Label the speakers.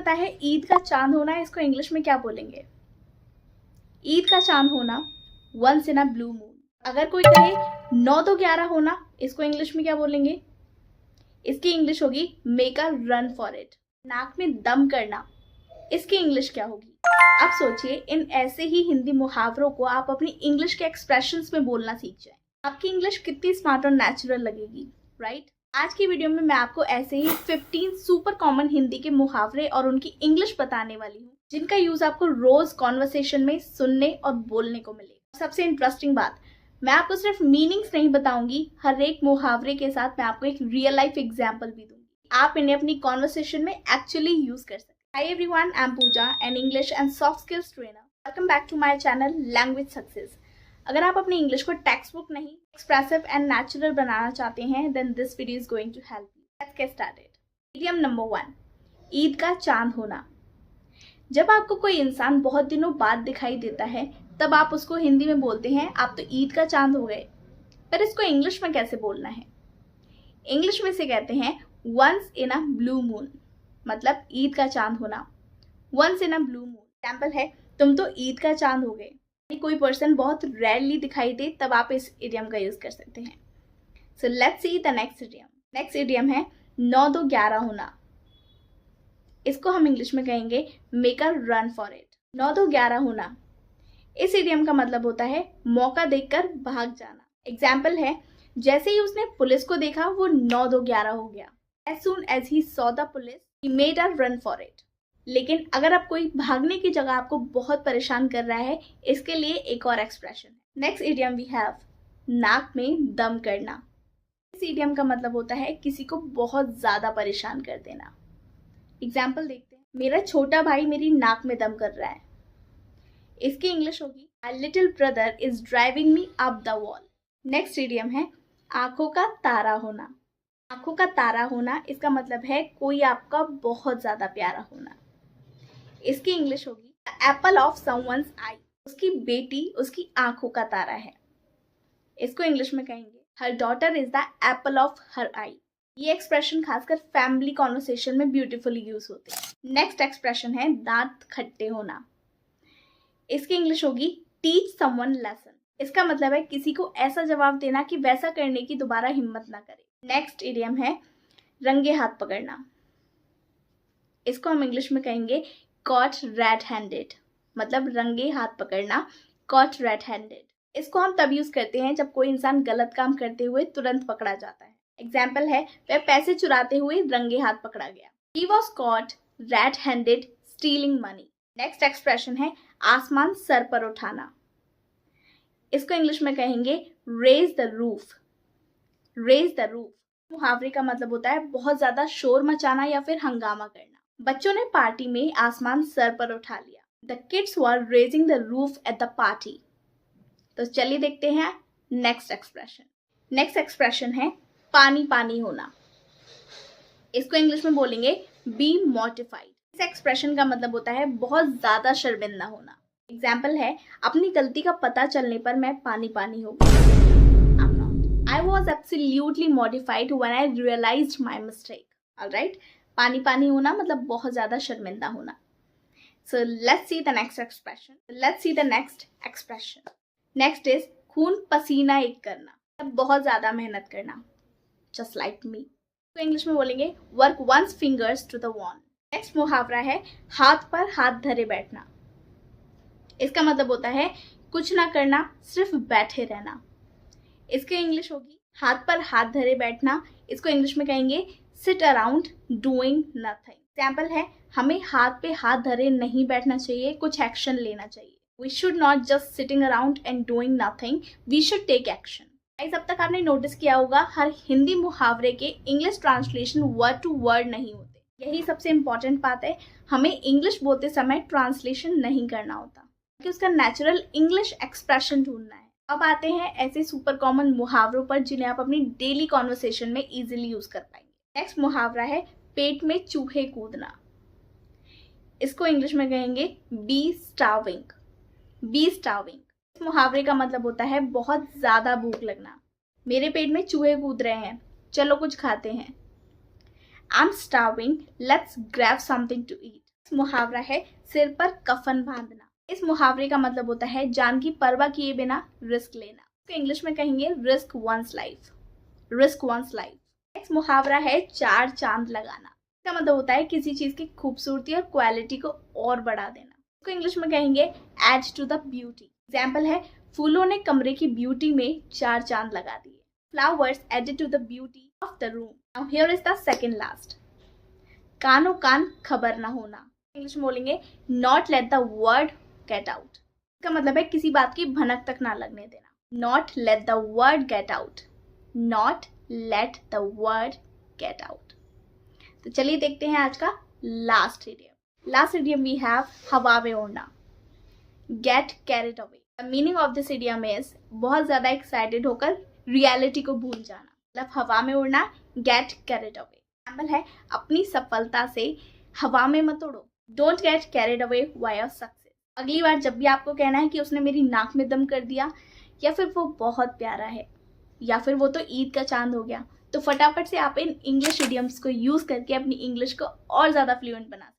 Speaker 1: पता है ईद का चांद होना इसको इंग्लिश में क्या बोलेंगे? ईद का चांद होना once in a blue moon. अगर कोई कहे 9-2-11 होना, इसको इंग्लिश में क्या बोलेंगे? इसकी इंग्लिश होगी make a run for it. नाक में दम करना, इसकी इंग्लिश क्या होगी? अब सोचिए, इन ऐसे ही हिंदी मुहावरों को आप अपनी इंग्लिश के एक्सप्रेशंस में बोलना सीख जाए, आपकी इंग्लिश कितनी स्मार्ट और नेचुरल लगेगी, राइट? आज की वीडियो में मैं आपको ऐसे ही 15 सुपर कॉमन हिंदी के मुहावरे और उनकी इंग्लिश बताने वाली हूँ, जिनका यूज आपको रोज कॉन्वर्सेशन में सुनने और बोलने को मिलेगा। सबसे इंटरेस्टिंग बात, मैं आपको सिर्फ मीनिंग्स नहीं बताऊंगी, हर एक मुहावरे के साथ मैं आपको एक रियल लाइफ एग्जाम्पल भी दूंगी, आप इन्हें अपनी कॉन्वर्सेशन में एक्चुअली यूज कर सकते। Hi everyone, I'm Pooja, an English and soft skills trainer. Welcome back to my channel Language Success. अगर आप अपनी इंग्लिश को टेक्स्ट बुक नहीं, एक्सप्रेसिव एंड नेचुरल बनाना चाहते हैं, then this video is going to help you. Let's get started. Idiom number 1, Eid का चांद होना। जब आपको कोई इंसान बहुत दिनों बाद दिखाई देता है, तब आप उसको हिंदी में बोलते हैं आप तो ईद का चांद हो गए। पर इसको इंग्लिश में कैसे बोलना है? इंग्लिश में से कहते हैं once in a blue moon, मतलब ईद का चांद होना। Once in a blue moon example है तुम तो ईद का चांद हो गए। कोई पर्सन बहुत रेयरली दिखाई दे, तब आप इस इडियम का यूज कर सकते हैं। So let's see the next idiom. Next idiom है 9-2-11 होना। इसको हम इंग्लिश में कहेंगे make a run for it. 9-2-11 होना, इस इडियम का मतलब होता है मौका देखकर भाग जाना। एग्जाम्पल है जैसे ही उसने पुलिस को देखा वो 9-2-11 हो गया। As soon as he saw the police, he made a run for it. लेकिन अगर आप कोई भागने की जगह आपको बहुत परेशान कर रहा है, इसके लिए एक और एक्सप्रेशन है। नेक्स्ट इडियम वी हैव नाक में दम करना। इस इडियम का मतलब होता है किसी को बहुत ज्यादा परेशान कर देना। एग्जाम्पल देखते हैं, मेरा छोटा भाई मेरी नाक में दम कर रहा है। इसकी इंग्लिश होगी my little brother is driving me up the wall. Next idiom है आंखों का तारा होना। आंखों का तारा होना, इसका मतलब है कोई आपका बहुत ज्यादा प्यारा होना। इसकी इंग्लिश होगी एप्पल ऑफ समवन्स आई। उसकी बेटी उसकी आंखों का तारा है। इसको इंग्लिश में कहेंगे her daughter is the apple of her eye. ये एक्सप्रेशन खासकर फैमिली कॉन्वर्सेशन में ब्यूटीफुली यूज होते हैं। नेक्स्ट एक्सप्रेशन है दांत खट्टे होना। इसकी इंग्लिश होगी टीच समवन लेसन। इसका मतलब है किसी को ऐसा जवाब देना कि वैसा करने की दोबारा हिम्मत ना करे। नेक्स्ट इडियम है रंगे हाथ पकड़ना। इसको हम इंग्लिश में कहेंगे कॉट रेड हैंडेड, मतलब रंगे हाथ पकड़ना, कॉट रेड हैंडेड। इसको हम तब यूज करते हैं जब कोई इंसान गलत काम करते हुए तुरंत पकड़ा जाता है। एग्जाम्पल है वह पैसे चुराते हुए रंगे हाथ पकड़ा गया। He was caught red handed stealing money. Next expression है आसमान सर पर उठाना। इसको इंग्लिश में कहेंगे raise the roof. Raise the roof मुहावरे का मतलब होता है बहुत ज्यादा शोर मचाना या फिर हंगामा करना। बच्चों ने पार्टी में आसमान सर पर उठा लिया। The kids were raising the roof at the party. तो चलिए देखते हैं नेक्स्ट एक्सप्रेशन। नेक्स्ट एक्सप्रेशन है पानी पानी होना। इसको इंग्लिश में बोलेंगे बी मॉर्टिफाइड। इस एक्सप्रेशन का मतलब होता है बहुत ज्यादा शर्मिंदा होना। एग्जाम्पल है अपनी गलती का पता चलने पर मैं पानी पानी हो गया। I was absolutely mortified when I realized my mistake. Alright? पानी पानी होना मतलब बहुत ज्यादा शर्मिंदा होना। So let's see the next expression. Next is खून पसीना एक करना, मतलब बहुत ज्यादा मेहनत करना। Just like me. तो इंग्लिश में बोलेंगे work one's fingers to the bone. Next मुहावरा है हाथ पर हाथ धरे बैठना। इसका मतलब होता है कुछ ना करना, सिर्फ बैठे रहना। इसकी इंग्लिश होगी हाथ पर हाथ धरे बैठना। इसको इंग्लिश में कहेंगे seat around doing nothing. Example है हमें हाथ पे हाथ धरे नहीं बैठना चाहिए, कुछ एक्शन लेना चाहिए। We should not just sitting around and doing nothing, we should take action. Guys, अब तक आपने नोटिस किया होगा हर हिंदी मुहावरे के English translation word to word नहीं होते। यही सबसे इंपॉर्टेंट बात है, हमें इंग्लिश बोलते समय ट्रांसलेशन नहीं करना होता, कि उसका नेचुरल इंग्लिश एक्सप्रेशन ढूंढना है। अब आते हैं ऐसे सुपर कॉमन मुहावरों पर जिन्हें आप अपनी डेली कॉन्वर्सेशन में इजीली यूज कर पाएंगे। नेक्स्ट मुहावरा है पेट में चूहे कूदना। इसको इंग्लिश में कहेंगे बी स्टार्विंग। बी स्टार्विंग इस मुहावरे का मतलब होता है बहुत ज्यादा भूख लगना। मेरे पेट में चूहे कूद रहे हैं, चलो कुछ खाते हैं। I am starving, let's grab something to eat. मुहावरा है सिर पर कफन बांधना। इस मुहावरे का मतलब होता है जान की परवाह किए बिना रिस्क लेना। तो इंग्लिश में कहेंगे risk one's life, risk one's life. Next मुहावरा है चार चांद लगाना। इसका मतलब होता है किसी चीज की खूबसूरती और क्वालिटी को और बढ़ा देना। इसको इंग्लिश में कहेंगे add to the beauty. Example है फूलों ने कमरे की ब्यूटी में चार चांद लगा दिए। Flowers added to the beauty of the room. Now here is the second last, कानो कान खबर ना होना। इंग्लिश में बोलेंगे not let the word get out. इसका मतलब है किसी बात की भनक तक ना लगने देना। Not let the word get out, not let the word get out. तो चलिए देखते हैं आज का last idiom. Last idiom we have हवा में उड़ना, get carried away. The meaning of this idiom is बहुत ज्यादा एक्साइटेड होकर रियलिटी को भूल जाना। मतलब हवा में उड़ना, गेट कैरिड अवे। एग्जाम्पल है अपनी सफलता से हवा में मत उड़ो, don't get carried away by your success. अगली बार जब भी आपको कहना है कि उसने मेरी नाक में दम कर दिया, या फिर वो बहुत प्यारा है, या फिर वो तो ईद का चांद हो गया, तो फटाफट से आप इन इंग्लिश इडियम्स को यूज करके अपनी इंग्लिश को और ज्यादा फ्लुएंट बना सकते हैं।